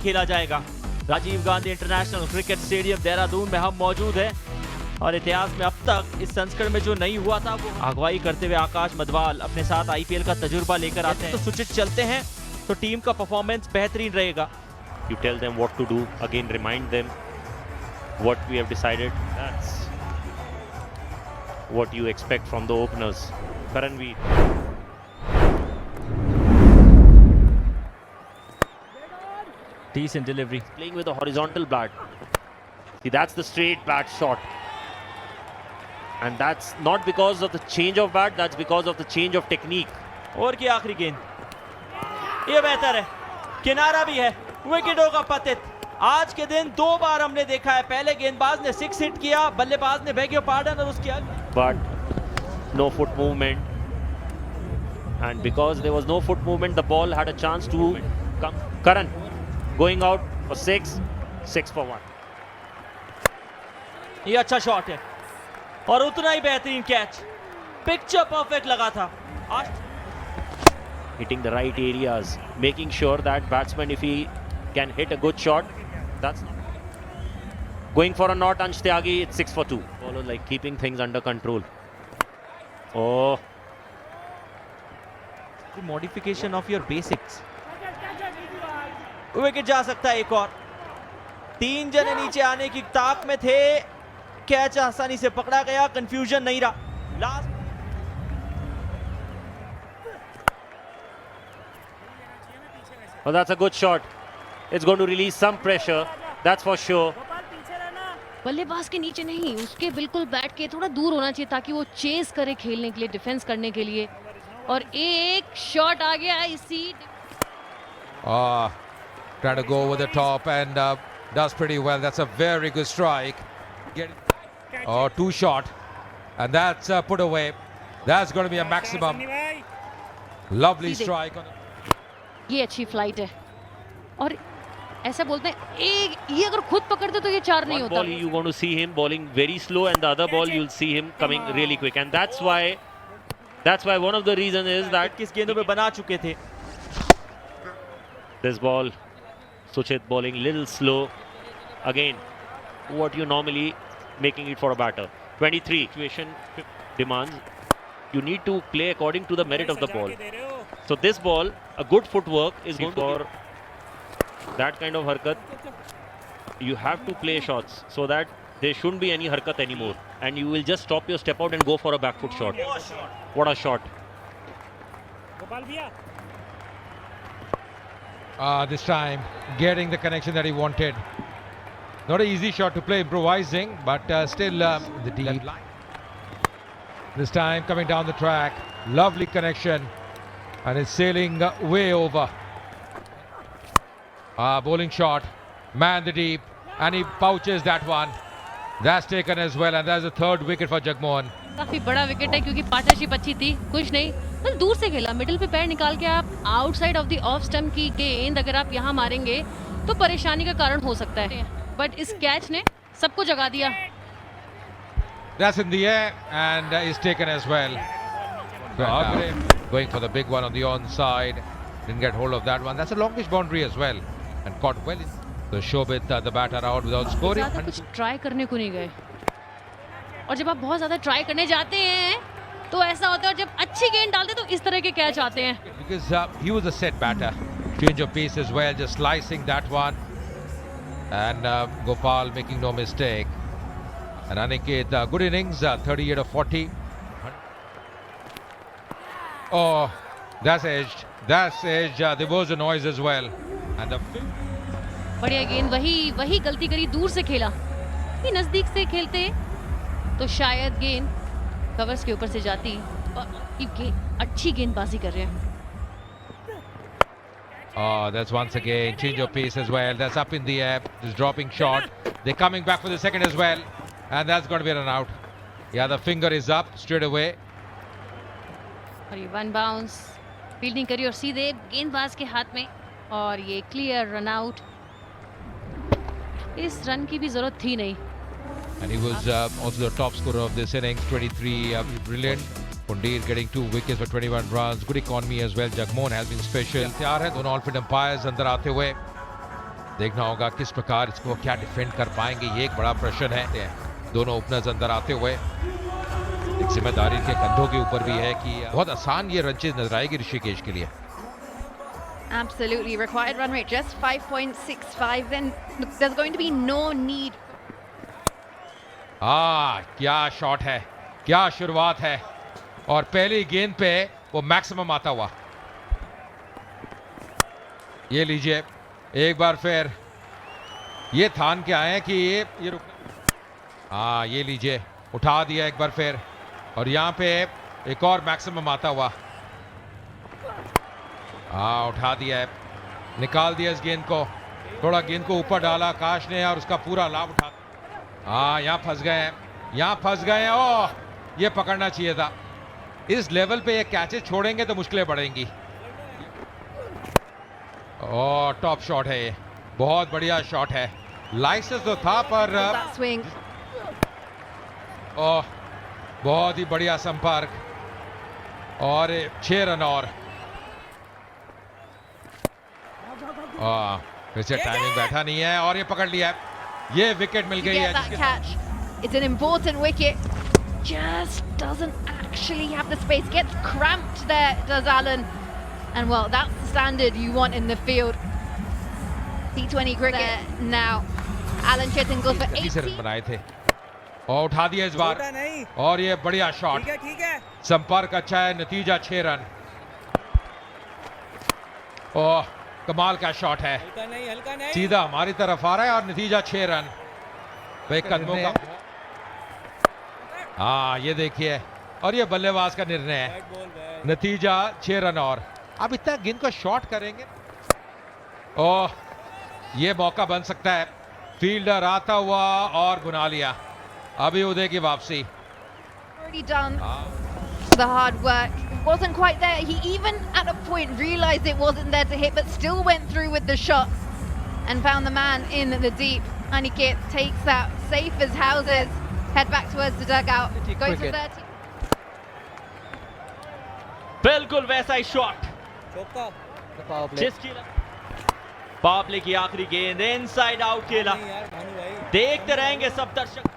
खेला जाएगा। Rajiv Gandhi international cricket stadium Dehradun में हम मौजूद हैं और इतिहास में अब तक इस संस्करण में जो नहीं हुआ था वो अगुवाई करते हुए आकाश मधवाल अपने साथ आईपीएल का तजुर्बा लेकर आते हैं। तो सुचित चलते हैं तो टीम का परफॉर्मेंस बेहतरीन रहेगा। You tell them what to do, again remind them what we have decided. That's what you expect from the openers. Karanveer. Decent delivery. Playing with a horizontal bat. See, that's the straight bat shot. And that's not because of the change of bat, that's because of the change of technique. और की आखिरी गेंद, ये बेहतर है, किनारा भी है, विकेटों का पतित। आज के दिन 2 बार हमने देखा है, पहले गेंदबाज ने 6 हिट किया, बल्लेबाज ने बेग योर पार्डन और उसके But no foot movement. And because there was no foot movement, the ball had a chance to come. Karan going out for 6 for 1. ये अच्छा शॉट है और उतना ही बेहतरीन कैच, पिक्चर परफेक्ट लगा था। Hitting the right areas, making sure that batsman, if he can hit a good shot, that's going for a not. Ansh Tyagi, it's 6 for 2. Follow like keeping things under control. Oh, modification of your basics. Wicket जा सकता है एक और। 3 जने नीचे आने की ताक में थे, कैच आसानी से पकड़ा गया, कंफ्यूजन नहीं रहा। Last well, that's a good shot. It's going to release some pressure, that's for sure. बल्लेबाज के नीचे नहीं, उसके बिल्कुल बैट के थोड़ा दूर होना चाहिए ताकि वो चेस करे खेलने के लिए, डिफेंस करने के लिए। और एक शॉट आ गया इसी trying to go over the top and does pretty well. That's a very good strike. Two shot and that's put away. That's going to be a maximum. Lovely strike on ये अच्छी flight है और ऐसा बोलते हैं ये अगर खुद पकड़ते तो ये 4 नहीं One होता। ball you going to see him bowling very slow, and the other ball you'll see him coming really quick, and that's why one of the reason is that किस गेंदों पे बना चुके थे। this ball, Suchit bowling little slow. Again, what you normally making it for a batter. 23 situation demands you need to play according to the merit of the ball. So this ball, a good footwork is going for that kind of harkat. You have to play shots so that there shouldn't be any harkat anymore, and you will just stop your step out and go for a back foot shot. What a shot! this time getting the connection that he wanted. Not an easy shot to play, improvising, but still the deep line. This time coming down the track, lovely connection, and it's sailing way over. Bowling shot, man the deep, and he pouches that one. That's taken as well, and that's the 3rd wicket for Jagmohan. काफी बड़ा wicket है क्योंकि partnership अच्छी थी, कुछ नहीं, बस दूर से खेला, मिडिल पे पैर निकाल के आप outside of the off stump की गेंद अगर आप यहाँ मारेंगे तो परेशानी का कारण हो सकता है, बट इस कैच ने सबको जगा दिया। That's in the air and is taken as well. Going for the big one on the onside, didn't get hold of that one. That's a longish boundary as well and caught well. So Shobit the batter out without scoring. ज़्यादा कुछ try करने को नहीं गए, और जब आप बहुत ज़्यादा ट्राई करने जाते हैं तो ऐसा होता है, और जब अच्छी गेंद डालते हैं तो इस तरह के कैच आते हैं। Because he was a set batter, change of pace as well, just slicing that one, and Gopal making no mistake. And Aniket, good innings, 38 of 40. Oh, that's edged. That's edged. There was a noise as well. And the बढ़िया गेंद, वही गलती करी, दूर से खेला, ये नजदीक से खेलते तो शायद गेंद कवर्स के ऊपर से जाती। और अच्छी गेंदबाजी कर रहे हैं। Oh, that's once again change of pace as well. That's up in the air. This dropping shot. They're coming back for the second as well, and that's going to be a run out. Yeah, the finger is up straight away. और ये 1 bounce fielding करी और सीधे गेंदबाज के हाथ में, और ये क्लियर रन आउट। इस रन की भी जरूरत थी नहीं। And he was also the top scorer of this innings, 23. Brilliant. Pundir getting 2 wickets for 21 runs. Good economy as well. Jagmohan has been special. तैयार है दोनों ऑल फिट अंपायर्स अंदर आते हुए। देखना होगा किस प्रकार इसको क्या डिफेंड कर पाएंगे, ये एक बड़ा प्रश्न है। दोनों ओपनर्स अंदर आते हुए एक जिम्मेदारी के कंधों के ऊपर भी है कि बहुत आसान ये रन चेज नजर आएगी ऋषिकेश के लिए। Absolutely. Required run rate just 5.65. Then there's going to be no need. क्या शॉट है, क्या शुरुआत है, और पहली गेंद पे वो मैक्सिमम आता हुआ। ये लीजिए एक बार फिर ये थान के आए हैं कि ये रुक। ये लीजिए उठा दिया एक बार फिर, और यहाँ पे एक और मैक्सिमम आता हुआ। उठा दिया है, निकाल दिया इस गेंद को, थोड़ा गेंद को ऊपर डाला आकाश ने और उसका पूरा लाभ उठा। यहाँ फंस गए हैं, यहाँ फंस गए हैं। ओह, ये पकड़ना चाहिए था। इस लेवल पे ये कैचेस छोड़ेंगे तो मुश्किलें बढ़ेंगी। टॉप शॉट है ये, बहुत बढ़िया शॉट है। लाइसेंस तो था पर That swing. बहुत ही बढ़िया संपर्क, और 6 रन और। फिर से टाइमिंग बैठा नहीं है और ये पकड़ लिया है। ये विकेट मिल To गई get है that catch. It's an important wicket. Just doesn't actually have the space. Gets cramped there, does Alan. And well, that's the standard you want in the field. T20 cricket now. Alan Chetingle for 30 run 80. बनाए थे और उठा दिया इस बार, और ये बढ़िया shot. संपर्क अच्छा है, नतीजा 6 रन। कमाल का शॉट है, सीधा हमारी तरफ आ रहा है और नतीजा 6 रन। भाई कदमों का ये देखिए, और ये बल्लेबाज का निर्णय है। नतीजा 6 रन और। अब इतना गेंद को शॉट करेंगे, ये मौका बन सकता है। फील्डर आता हुआ और बुना लिया। अभी उदय की वापसी। Already done the hard work. Wasn't quite there. He even at a point realized it wasn't there to hit, but still went through with the shot and found the man in the deep. Aniket takes that safe as houses. Head back towards the dugout. Goes for 30. बिल्कुल वैसा ही shot जिसकी power play की आखिरी गेंद inside out खेला। देखते रहेंगे सब दर्शक।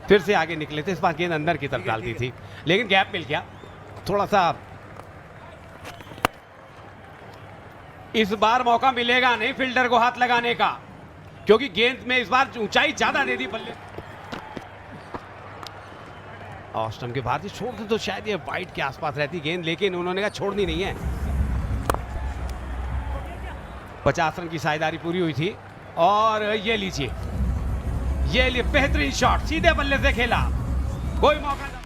फिर से आगे निकले थे, इस बार गेंद अंदर की तरफ डालती थी, लेकिन गैप मिल गया थोड़ा सा। इस बार मौका मिलेगा नहीं फील्डर को हाथ लगाने का, क्योंकि गेंद में इस बार ऊंचाई ज्यादा दे दी बल्ले। और स्टंप के बाहर छोड़ते तो शायद ये वाइड के आसपास रहती गेंद, लेकिन उन्होंने कहा छोड़नी नहीं है। 50 रन की साझेदारी पूरी हुई थी, और ये लीजिए, ये लिए बेहतरीन शॉट, सीधे बल्ले से खेला, कोई मौका नहीं।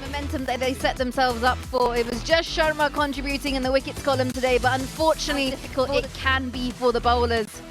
Momentum that they set themselves up for. It was just Sharma contributing in the wickets column today, but unfortunately, difficult it can be for the bowlers.